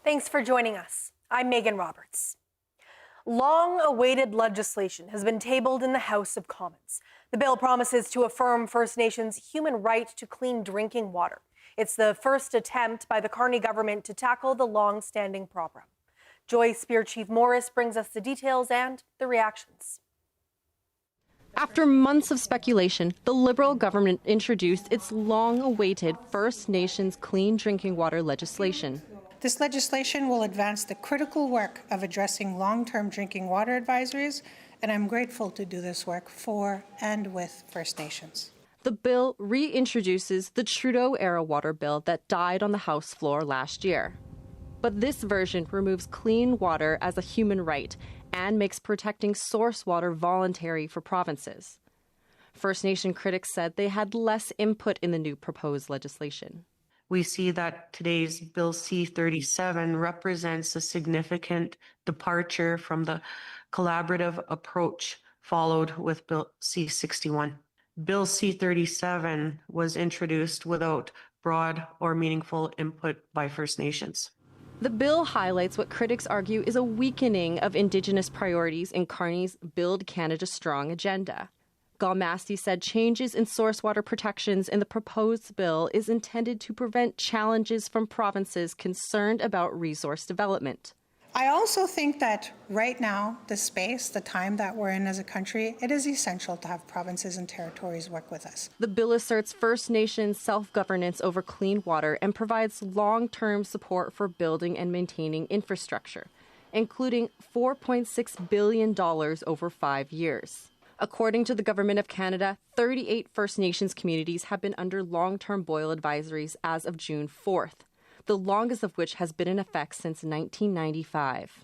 Thanks for joining us. I'm Megan Roberts. Long-awaited legislation has been tabled in the House of Commons. The bill promises to affirm First Nations' human right to clean drinking water. It's the first attempt by the Carney government to tackle the long-standing problem. Joy Spear Chief Morris brings us the details and the reactions. After months of speculation, the Liberal government introduced its long-awaited First Nations clean drinking water legislation. This legislation will advance the critical work of addressing long-term drinking water advisories, and I'm grateful to do this work for and with First Nations. The bill reintroduces the Trudeau-era water bill that died on the House floor last year. But this version removes clean water as a human right and makes protecting source water voluntary for provinces. First Nation critics said they had less input in the new proposed legislation. We see that today's Bill C-37 represents a significant departure from the collaborative approach followed with Bill C-61. Bill C-37 was introduced without broad or meaningful input by First Nations. The bill highlights what critics argue is a weakening of Indigenous priorities in Carney's Build Canada Strong agenda. Galmasti said changes in source water protections in the proposed bill is intended to prevent challenges from provinces concerned about resource development. I also think that right now, the time that we're in as a country, it is essential to have provinces and territories work with us. The bill asserts First Nations self-governance over clean water and provides long-term support for building and maintaining infrastructure, including $4.6 billion over 5 years. According to the Government of Canada, 38 First Nations communities have been under long-term boil advisories as of June 4th, the longest of which has been in effect since 1995.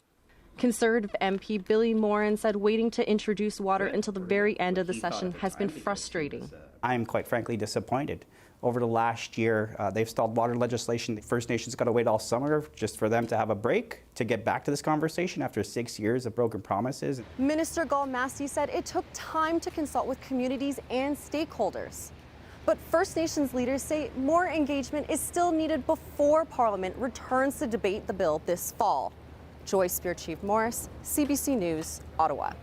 Conservative MP Billy Morin said waiting to introduce water until the very end of the session has been frustrating. I'm quite frankly disappointed. Over the last year, they've stalled water legislation. The First Nations got to wait all summer just for them to have a break to get back to this conversation after 6 years of broken promises. Minister Galmasti said it took time to consult with communities and stakeholders. But First Nations leaders say more engagement is still needed before Parliament returns to debate the bill this fall. Joy Spear Chief Morris, CBC News, Ottawa.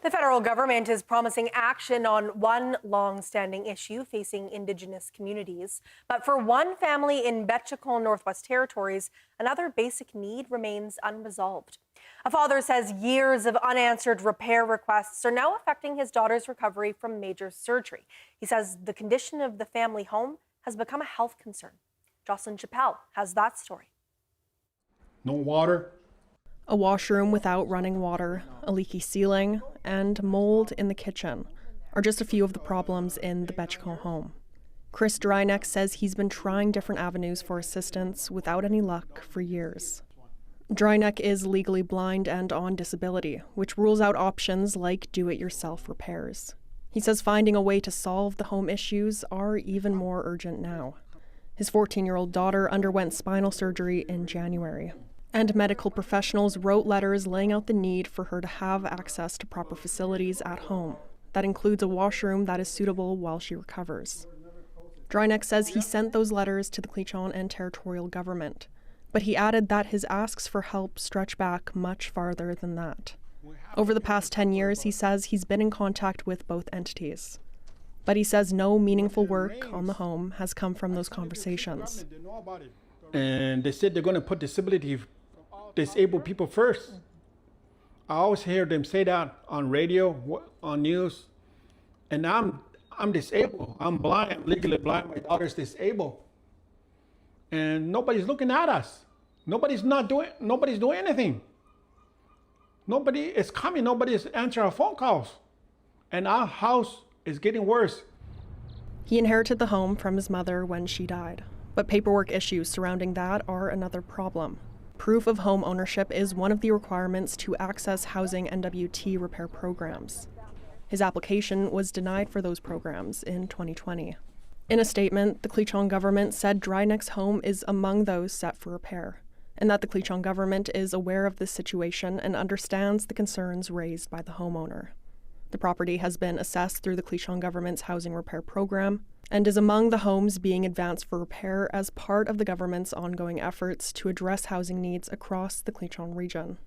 The federal government is promising action on one long-standing issue facing Indigenous communities. But for one family in Betchakol, Northwest Territories, another basic need remains unresolved. A father says years of unanswered repair requests are now affecting his daughter's recovery from major surgery. He says the condition of the family home has become a health concern. Jocelyn Chappelle has that story. No water. A washroom without running water, a leaky ceiling, and mold in the kitchen are just a few of the problems in the Betchakol home. Chris Dryneck says he's been trying different avenues for assistance without any luck for years. Dryneck is legally blind and on disability, which rules out options like do-it-yourself repairs. He says finding a way to solve the home issues are even more urgent now. His 14-year-old daughter underwent spinal surgery in January. And medical professionals wrote letters laying out the need for her to have access to proper facilities at home. That includes a washroom that is suitable while she recovers. Dryneck says he sent those letters to the Cleachon and territorial government, but he added that his asks for help stretch back much farther than that. Over the past 10 years, he says he's been in contact with both entities. But he says no meaningful work on the home has come from those conversations. And they said they're going to put disabled people first. I always hear them say that on radio, on news, and I'm disabled. I'm blind. I'm legally blind. My daughter's disabled, and nobody's looking at us. Nobody's doing anything. Nobody is coming. Nobody is answering our phone calls, and our house is getting worse. He inherited the home from his mother when she died, but paperwork issues surrounding that are another problem. Proof of home ownership is one of the requirements to access housing NWT repair programs. His application was denied for those programs in 2020. In a statement, the Cleachon government said Dryneck's home is among those set for repair, and that the Cleachon government is aware of this situation and understands the concerns raised by the homeowner. The property has been assessed through the Cleachon government's housing repair program, and is among the homes being advanced for repair as part of the government's ongoing efforts to address housing needs across the Cleachon region.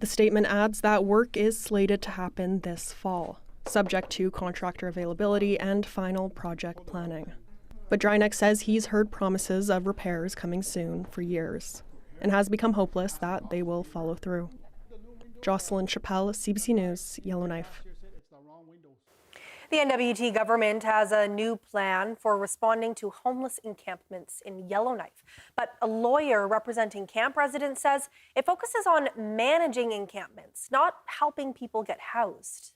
The statement adds that work is slated to happen this fall, subject to contractor availability and final project planning. But Dryneck says he's heard promises of repairs coming soon for years and has become hopeless that they will follow through. Jocelyn Chappelle, CBC News, Yellowknife. The NWT government has a new plan for responding to homeless encampments in Yellowknife. But a lawyer representing camp residents says it focuses on managing encampments, not helping people get housed.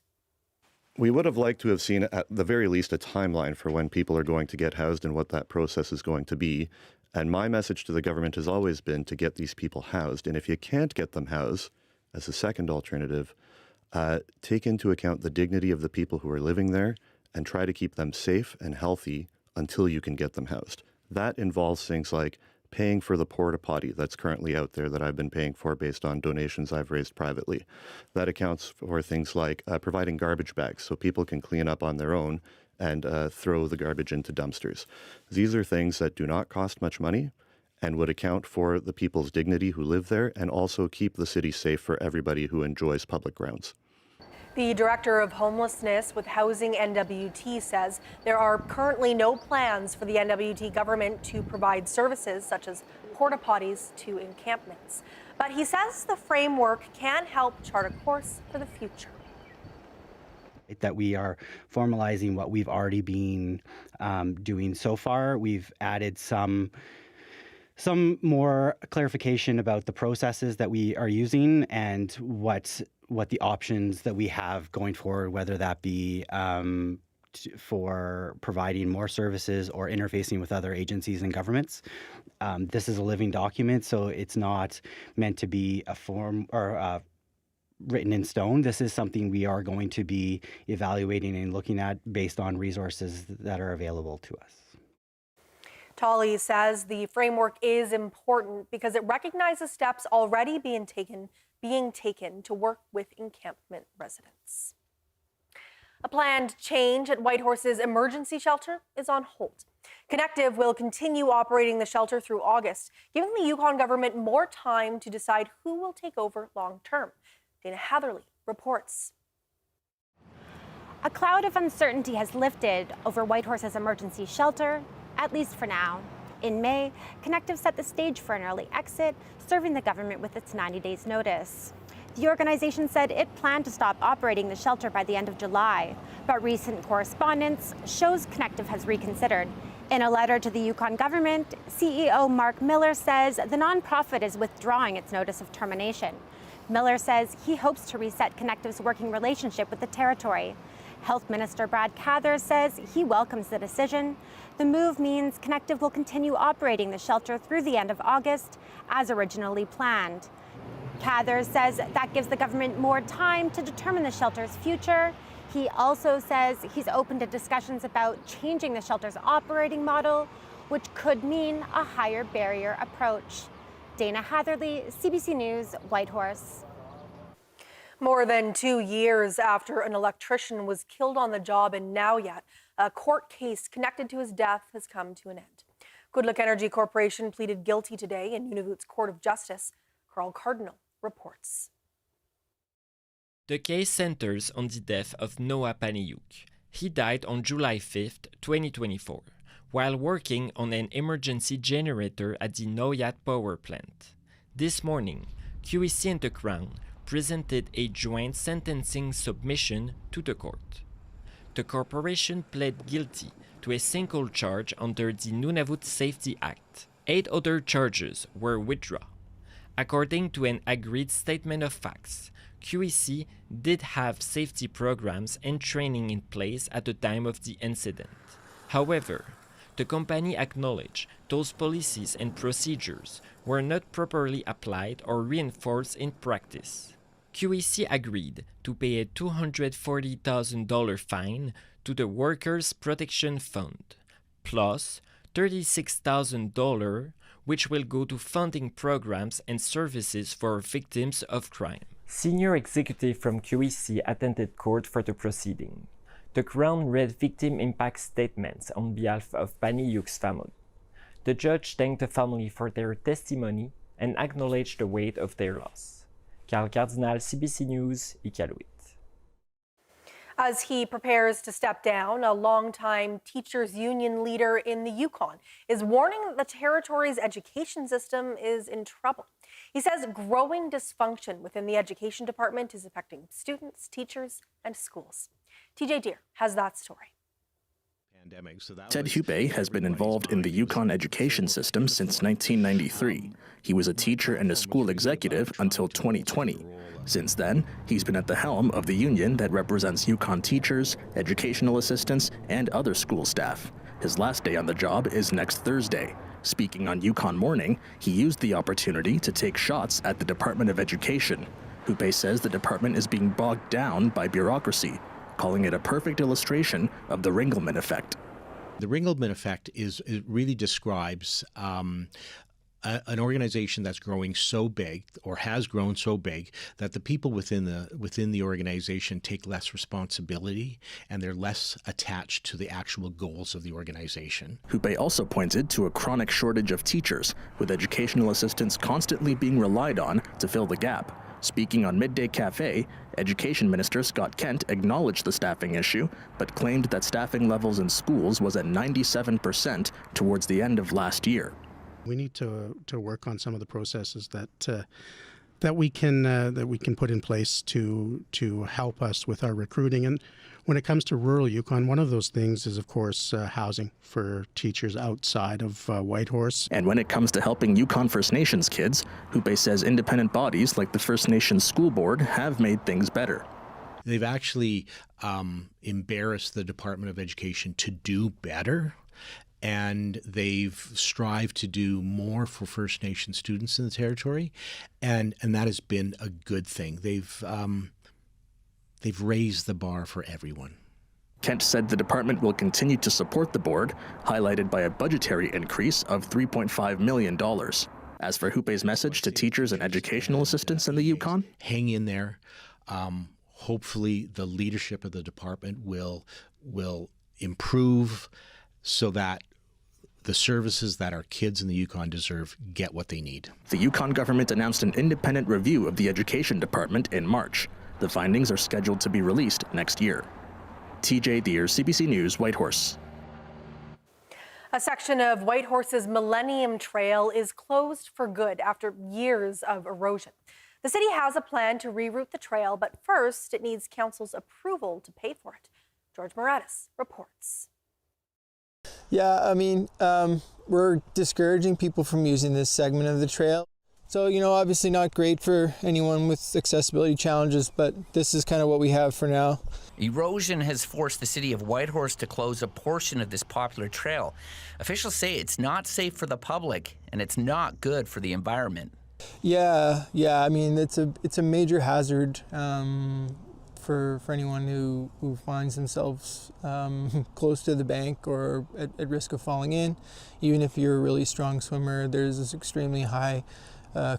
We would have liked to have seen, at the very least, a timeline for when people are going to get housed and what that process is going to be. And my message to the government has always been to get these people housed. And if you can't get them housed, as a second alternative, take into account the dignity of the people who are living there and try to keep them safe and healthy until you can get them housed. That involves things like paying for the porta potty that's currently out there that I've been paying for based on donations I've raised privately. That accounts for things like providing garbage bags so people can clean up on their own and throw the garbage into dumpsters. These are things that do not cost much money and would account for the people's dignity who live there and also keep the city safe for everybody who enjoys public grounds. The director of homelessness with Housing NWT says there are currently no plans for the NWT government to provide services such as porta potties to encampments. But he says the framework can help chart a course for the future. That we are formalizing what we've already been doing so far. We've added some more clarification about the processes that we are using and what the options that we have going forward, whether that be for providing more services or interfacing with other agencies and governments. This is a living document, so it's not meant to be a form or written in stone. This is something we are going to be evaluating and looking at based on resources that are available to us. Tolley says the framework is important because it recognizes steps already being taken to work with encampment residents. A planned change at Whitehorse's emergency shelter is on hold. Connective will continue operating the shelter through August, giving the Yukon government more time to decide who will take over long term. Dana Hatherley reports. A cloud of uncertainty has lifted over Whitehorse's emergency shelter, at least for now. In May, Connective set the stage for an early exit, serving the government with its 90 days notice. The organization said it planned to stop operating the shelter by the end of July, but recent correspondence shows Connective has reconsidered. In a letter to the Yukon government, CEO Mark Miller says the nonprofit is withdrawing its notice of termination. Miller says he hopes to reset Connective's working relationship with the territory. Health Minister Brad Cathers says he welcomes the decision. The move means Connective will continue operating the shelter through the end of August, as originally planned. Cathers says that gives the government more time to determine the shelter's future. He also says he's open to discussions about changing the shelter's operating model, which could mean a higher barrier approach. Dana Hatherley, CBC News, Whitehorse. More than 2 years after an electrician was killed on the job in Nauyet, a court case connected to his death has come to an end. Good Look Energy Corporation pleaded guilty today in Nunavut's Court of Justice. Carl Cardinal reports. The case centers on the death of Noah Paniuk. He died on July 5, 2024, while working on an emergency generator at the Nauyet power plant. This morning, QEC and the Crown presented a joint sentencing submission to the court. The corporation pled guilty to a single charge under the Nunavut Safety Act. 8 other charges were withdrawn. According to an agreed statement of facts, QEC did have safety programs and training in place at the time of the incident. However, the company acknowledged those policies and procedures were not properly applied or reinforced in practice. QEC agreed to pay a $240,000 fine to the Workers' Protection Fund, plus $36,000, which will go to funding programs and services for victims of crime. Senior executive from QEC attended court for the proceeding. The Crown read victim impact statements on behalf of Paniuk's family. The judge thanked the family for their testimony and acknowledged the weight of their loss. Carl Cardinal, CBC News, Iqaluit. As he prepares to step down, a longtime teachers union leader in the Yukon is warning that the territory's education system is in trouble. He says growing dysfunction within the education department is affecting students, teachers, and schools. TJ Deere has that story. Ted Hupe has been involved in the Yukon education system since 1993. He was a teacher and a school executive until 2020. Since then, he's been at the helm of the union that represents Yukon teachers, educational assistants, and other school staff. His last day on the job is next Thursday. Speaking on Yukon Morning, he used the opportunity to take shots at the Department of Education. Hupe says the department is being bogged down by bureaucracy, calling it a perfect illustration of the Ringelmann effect. The Ringelmann effect it really describes an organization that's growing so big, or has grown so big, that the people within the organization take less responsibility and they're less attached to the actual goals of the organization. Hupe also pointed to a chronic shortage of teachers, with educational assistants constantly being relied on to fill the gap. Speaking on Midday Cafe, Education Minister Scott Kent acknowledged the staffing issue, but claimed that staffing levels in schools was at 97% towards the end of last year. We need to work on some of the processes that we can put in place to help us with our recruiting. And when it comes to rural Yukon, one of those things is, of course, housing for teachers outside of Whitehorse. And when it comes to helping Yukon First Nations kids, Hupe says independent bodies like the First Nations School Board have made things better. They've actually embarrassed the Department of Education to do better. And they've strived to do more for First Nation students in the territory, and that has been a good thing. They've raised the bar for everyone. Kent said the department will continue to support the board, highlighted by a budgetary increase of $3.5 million. As for Hupe's message to teachers and educational assistants in the Yukon, hang in there. Hopefully, the leadership of the department will improve so that the services that our kids in the Yukon deserve get what they need. The Yukon government announced an independent review of the education department in March. The findings are scheduled to be released next year. TJ Deere, CBC News, Whitehorse. A section of Whitehorse's Millennium Trail is closed for good after years of erosion. The city has a plan to reroute the trail, but first it needs council's approval to pay for it. George Moratis reports. Yeah, I mean, we're discouraging people from using this segment of the trail. So, obviously not great for anyone with accessibility challenges, but this is kind of what we have for now. Erosion has forced the city of Whitehorse to close a portion of this popular trail. Officials say it's not safe for the public and it's not good for the environment. Yeah, I mean, it's a major hazard for anyone who finds themselves close to the bank or at risk of falling in. Even if you're a really strong swimmer, there's this extremely high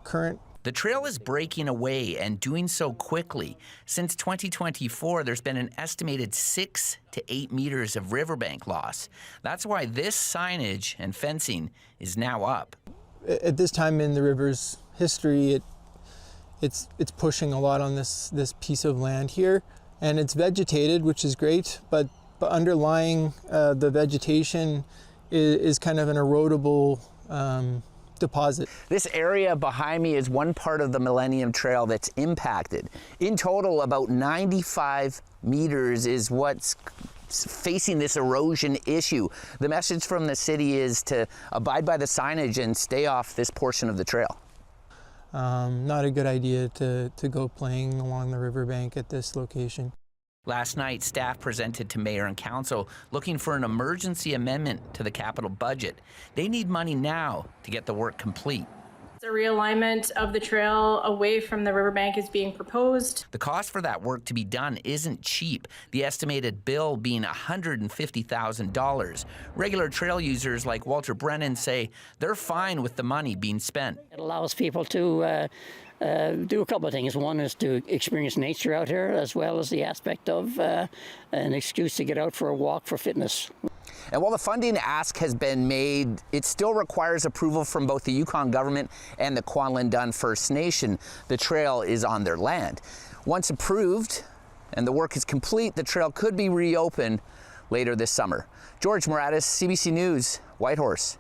current. The trail is breaking away and doing so quickly. Since 2024, there's been an estimated 6 to 8 meters of riverbank loss. That's why this signage and fencing is now up. At this time in the river's history, it's pushing a lot on this piece of land here, and it's vegetated, which is great, but underlying the vegetation is kind of an erodible deposit. This area behind me is one part of the Millennium Trail that's impacted. In total, about 95 meters is what's facing this erosion issue. The message from the city is to abide by the signage and stay off this portion of the trail. Not a good idea to go playing along the riverbank at this location. Last night, staff presented to Mayor and Council looking for an emergency amendment to the capital budget. They need money now to get the work complete. The realignment of the trail away from the riverbank is being proposed. The cost for that work to be done isn't cheap, the estimated bill being $150,000. Regular trail users like Walter Brennan say they're fine with the money being spent. It allows people to do a couple of things. One is to experience nature out here, as well as the aspect of an excuse to get out for a walk for fitness. And while the funding ask has been made, it still requires approval from both the Yukon government and the Kwanlin Dun First Nation. The trail is on their land. Once approved and the work is complete, the trail could be reopened later this summer. George Moratis, CBC News, Whitehorse.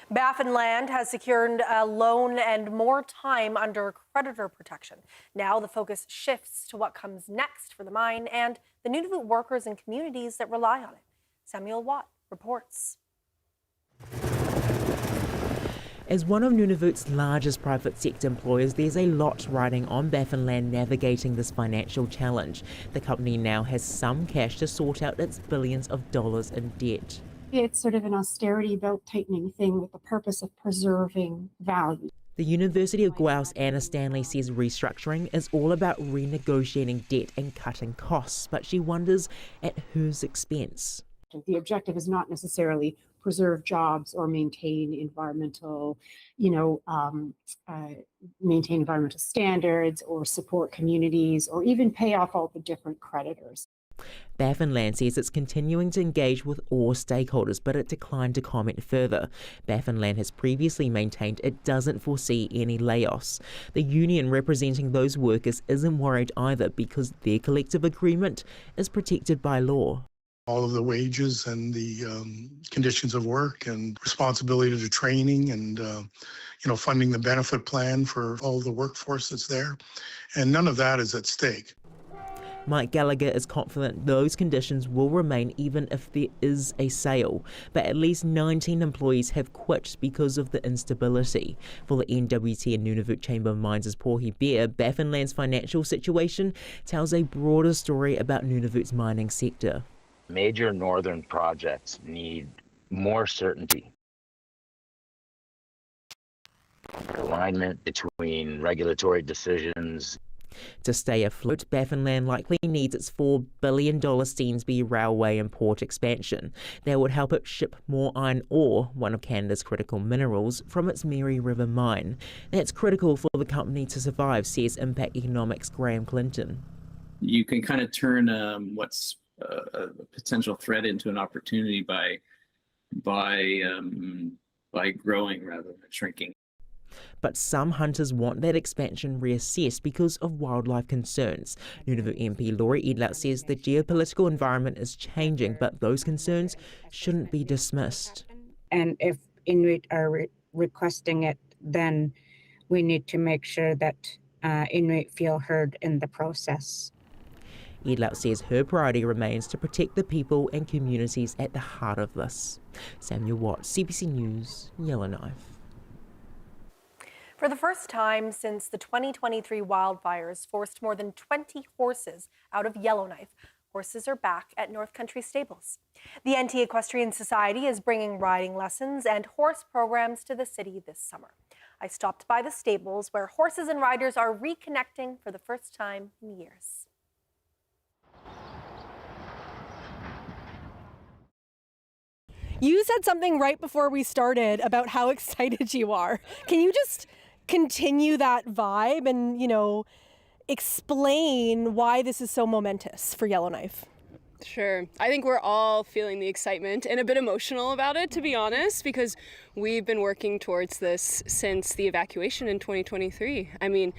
Baffinland has secured a loan and more time under creditor protection. Now the focus shifts to what comes next for the mine and the Nunavut workers and communities that rely on it. Samuel Watt reports. As one of Nunavut's largest private sector employers, there's a lot riding on Baffinland navigating this financial challenge. The company now has some cash to sort out its billions of dollars in debt. It's sort of an austerity belt tightening thing with the purpose of preserving value. The University of Guelph's Anna Stanley says restructuring is all about renegotiating debt and cutting costs, but she wonders at whose expense. The objective is not necessarily preserve jobs or maintain environmental, maintain environmental standards or support communities or even pay off all the different creditors. Baffinland says it's continuing to engage with all stakeholders, but it declined to comment further. Baffinland has previously maintained it doesn't foresee any layoffs. The union representing those workers isn't worried either because their collective agreement is protected by law. All of the wages and the conditions of work and responsibility to training and funding the benefit plan for all the workforce that's there. And none of that is at stake. Mike Gallagher is confident those conditions will remain even if there is a sale, but at least 19 employees have quit because of the instability. For the NWT and Nunavut Chamber of Mines' Paul Hebert, Baffinland's financial situation tells a broader story about Nunavut's mining sector. Major northern projects need more certainty. Alignment between regulatory decisions. To stay afloat, Baffinland likely needs its $4 billion Stensby Railway and port expansion. That would help it ship more iron ore, one of Canada's critical minerals, from its Mary River mine. That's critical for the company to survive, says Impact Economics' Graham Clinton. You can kind of turn what's a potential threat into an opportunity by growing rather than shrinking. But some hunters want that expansion reassessed because of wildlife concerns. Nunavut MP Laurie Edlout says the geopolitical environment is changing, but those concerns shouldn't be dismissed. And if Inuit are requesting it, then we need to make sure that Inuit feel heard in the process. Edlout says her priority remains to protect the people and communities at the heart of this. Samuel Watt, CBC News, Yellowknife. For the first time since the 2023 wildfires forced more than 20 horses out of Yellowknife, horses are back at North Country Stables. The NT Equestrian Society is bringing riding lessons and horse programs to the city this summer. I stopped by the stables where horses and riders are reconnecting for the first time in years. You said something right before we started about how excited you are. Can you just continue that vibe and, explain why this is so momentous for Yellowknife? Sure. I think we're all feeling the excitement and a bit emotional about it, to be honest, because we've been working towards this since the evacuation in 2023. I mean,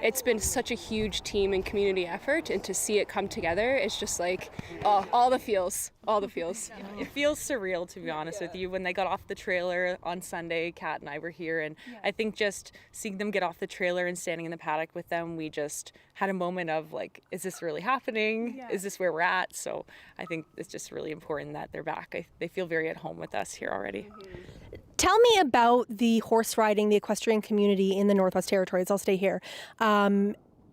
it's been such a huge team and community effort, and to see it come together, it's just like, all the feels. It feels surreal, to be honest with you. When they got off the trailer on Sunday, Kat and I were here, and I think just seeing them get off the trailer and standing in the paddock with them, we just had a moment of like, is this really happening? Yeah. Is this where we're at? So I think it's just really important that they're back. They feel very at home with us here already. Mm-hmm. Tell me about the horse riding, the equestrian community in the Northwest Territories. I'll stay here.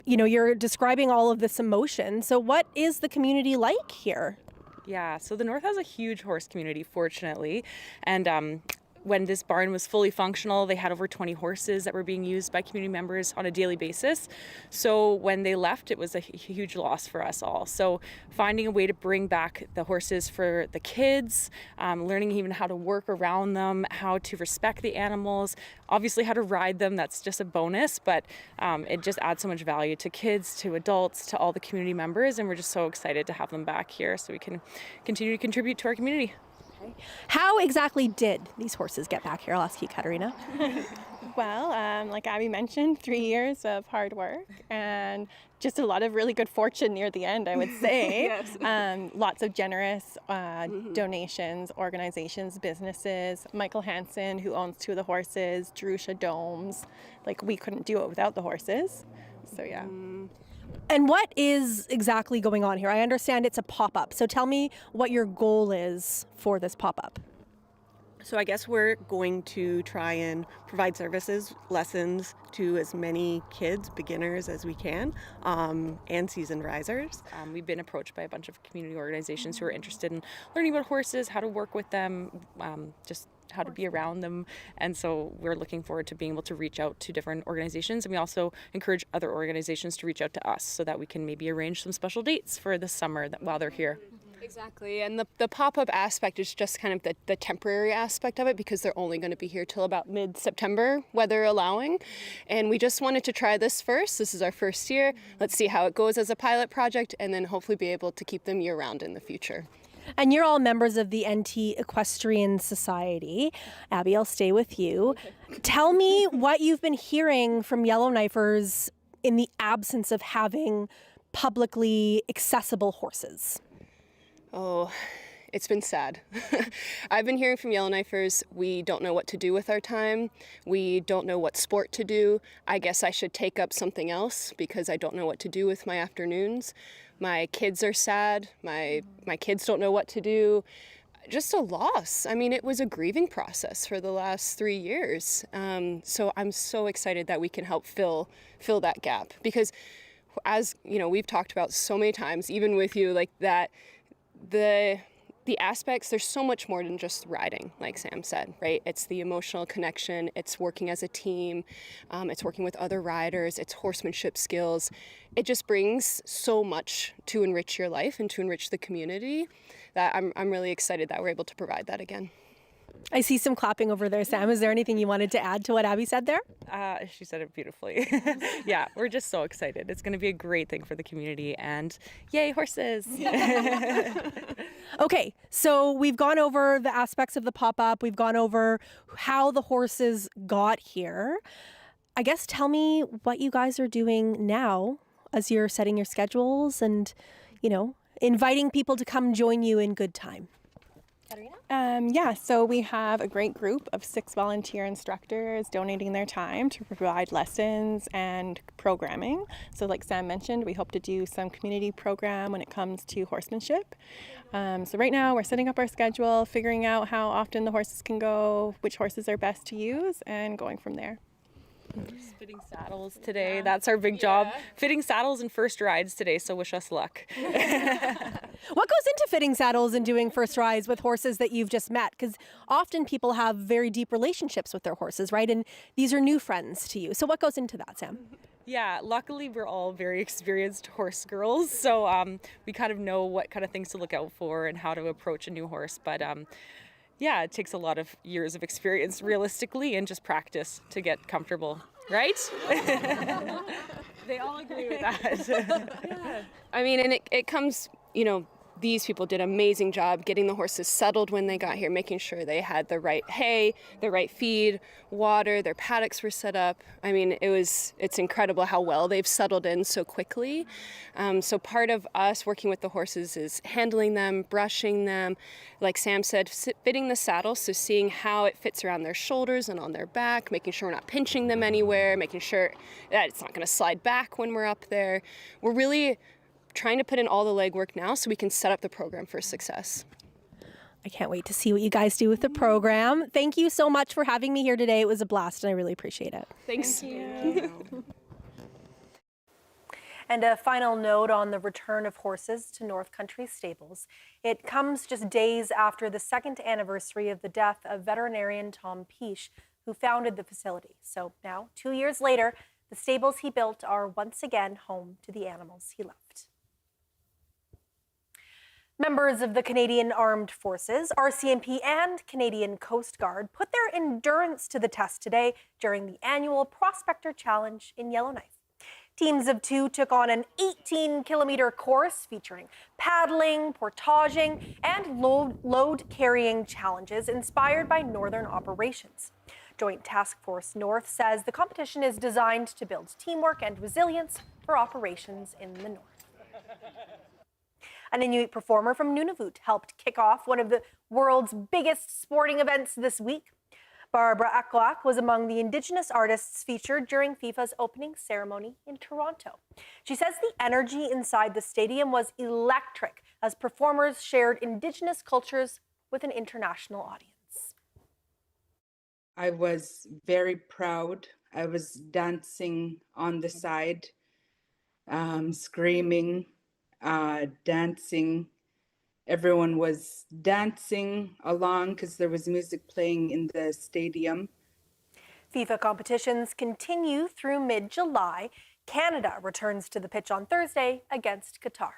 You're describing all of this emotion. So what is the community like here? Yeah, so the North has a huge horse community, fortunately, and when this barn was fully functional, they had over 20 horses that were being used by community members on a daily basis. So when they left, it was a huge loss for us all. So finding a way to bring back the horses for the kids, learning even how to work around them, how to respect the animals, obviously how to ride them, that's just a bonus, but it just adds so much value to kids, to adults, to all the community members, and we're just so excited to have them back here so we can continue to contribute to our community. How exactly did these horses get back here? I'll ask you, Katarina. Well, like Abby mentioned, 3 years of hard work and just a lot of really good fortune near the end, I would say. Yes. Lots of generous donations, organizations, businesses. Michael Hansen, who owns 2 of the horses, Jerusha Domes. Like, we couldn't do it without the horses. So, yeah. And what is exactly going on here? I understand it's a pop-up. So tell me what your goal is for this pop-up. So I guess we're going to try and provide services, lessons to as many kids, beginners as we can, and seasoned risers. We've been approached by a bunch of community organizations who are interested in learning about horses, how to work with them, just how to be around them. And so we're looking forward to being able to reach out to different organizations. And we also encourage other organizations to reach out to us so that we can maybe arrange some special dates for the summer while they're here. Exactly, and the pop-up aspect is just kind of the temporary aspect of it because they're only going to be here till about mid-September, weather allowing, and we just wanted to try this first. This is our first year. Let's see how it goes as a pilot project and then hopefully be able to keep them year-round in the future. And you're all members of the NT Equestrian Society. Abby, I'll stay with you. Tell me what you've been hearing from Yellowknifers in the absence of having publicly accessible horses. Oh, it's been sad. I've been hearing from Yellowknifers, we don't know what to do with our time. We don't know what sport to do. I guess I should take up something else because I don't know what to do with my afternoons. My kids are sad. My kids don't know what to do. Just a loss. I mean, it was a grieving process for the last 3 years. So I'm so excited that we can help fill that gap because as you know, we've talked about so many times, even with you, like that, the aspects, there's so much more than just riding, like Sam said, right? It's the emotional connection, it's working as a team, it's working with other riders, it's horsemanship skills. It just brings so much to enrich your life and to enrich the community that I'm really excited that we're able to provide that again. I see some clapping over there, Sam. Is there anything you wanted to add to what Abby said there? She said it beautifully. Yeah, we're just so excited. It's going to be a great thing for the community and yay, horses. Okay, so we've gone over the aspects of the pop-up. We've gone over how the horses got here. I guess tell me what you guys are doing now as you're setting your schedules and, you know, inviting people to come join you in good time. Yeah, so we have a great group of 6 volunteer instructors donating their time to provide lessons and programming. So like Sam mentioned, we hope to do some community program when it comes to horsemanship. So right now we're setting up our schedule, figuring out how often the horses can go, which horses are best to use, and going from there. Just fitting saddles today. That's our big job. Fitting saddles and first rides today, so wish us luck. What goes into fitting saddles and doing first rides with horses that you've just met? Because often people have very deep relationships with their horses, right? And these are new friends to you. So what goes into that, Sam? Yeah, luckily we're all very experienced horse girls, so we kind of know what kind of things to look out for and how to approach a new horse. But yeah, it takes a lot of years of experience realistically and just practice to get comfortable, right? They all agree with that. Yeah. I mean, and it comes, you know, these people did an amazing job getting the horses settled when they got here, making sure they had the right hay, the right feed, water, their paddocks were set up. I mean, it's incredible how well they've settled in so quickly. So part of us working with the horses is handling them, brushing them, like Sam said, fitting the saddle, so seeing how it fits around their shoulders and on their back, making sure we're not pinching them anywhere, making sure that it's not going to slide back when we're up there. We're really trying to put in all the legwork now so we can set up the program for success. I can't wait to see what you guys do with the program. Thank you so much for having me here today. It was a blast and I really appreciate it. Thanks. Thank you. And a final note on the return of horses to North Country stables. It comes just days after the second anniversary of the death of veterinarian Tom Peache, who founded the facility. So now, 2 years later, the stables he built are once again home to the animals he loved. Members of the Canadian Armed Forces, RCMP, and Canadian Coast Guard put their endurance to the test today during the annual Prospector Challenge in Yellowknife. Teams of 2 took on an 18-kilometer course featuring paddling, portaging, and load-carrying challenges inspired by Northern operations. Joint Task Force North says the competition is designed to build teamwork and resilience for operations in the north. An Inuit performer from Nunavut helped kick off one of the world's biggest sporting events this week. Barbara Aklak was among the Indigenous artists featured during FIFA's opening ceremony in Toronto. She says the energy inside the stadium was electric as performers shared Indigenous cultures with an international audience. I was very proud. I was dancing on the side, screaming, dancing. Everyone was dancing along because there was music playing in the stadium. FIFA competitions continue through mid-July. Canada returns to the pitch on Thursday against Qatar.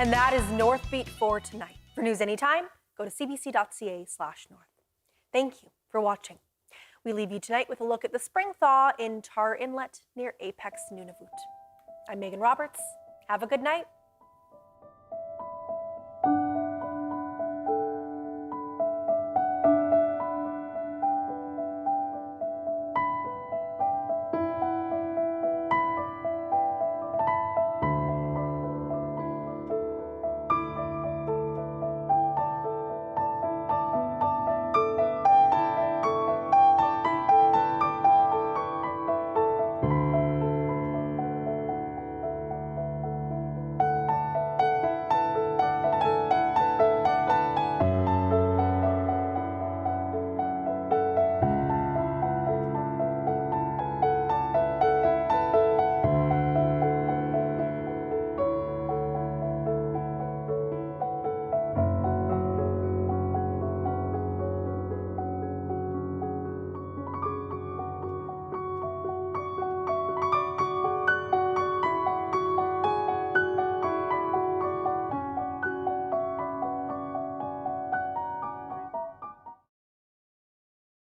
And that is Northbeat for tonight. For news anytime, go to cbc.ca/north. Thank you for watching. We leave you tonight with a look at the spring thaw in Tar Inlet near Apex, Nunavut. I'm Megan Roberts. Have a good night.